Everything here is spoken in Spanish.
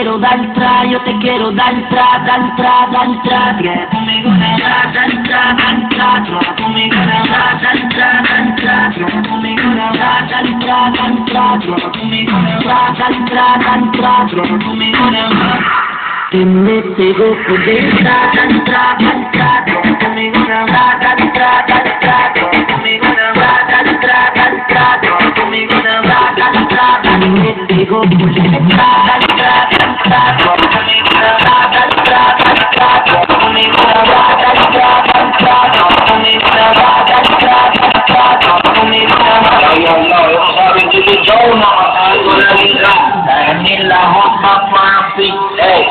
quiero dar tra, yo te quiero dar tra, dar tra, dar tra, que conmigo dar tra, dar tra, dar tra, conmigo dar tra, dar tra, dar tra, conmigo dar tra, dar tra, dar tra, conmigo dar tra, dar tra, dar tra, conmigo dar. Que me pegó por dentro, dar tra, dar tra, conmigo dar tra, dar tra, dar tra, conmigo dar tra, dar tra, dar tra, conmigo dar tra, dar tra, que me pegó por dentro, dar tra. Hey,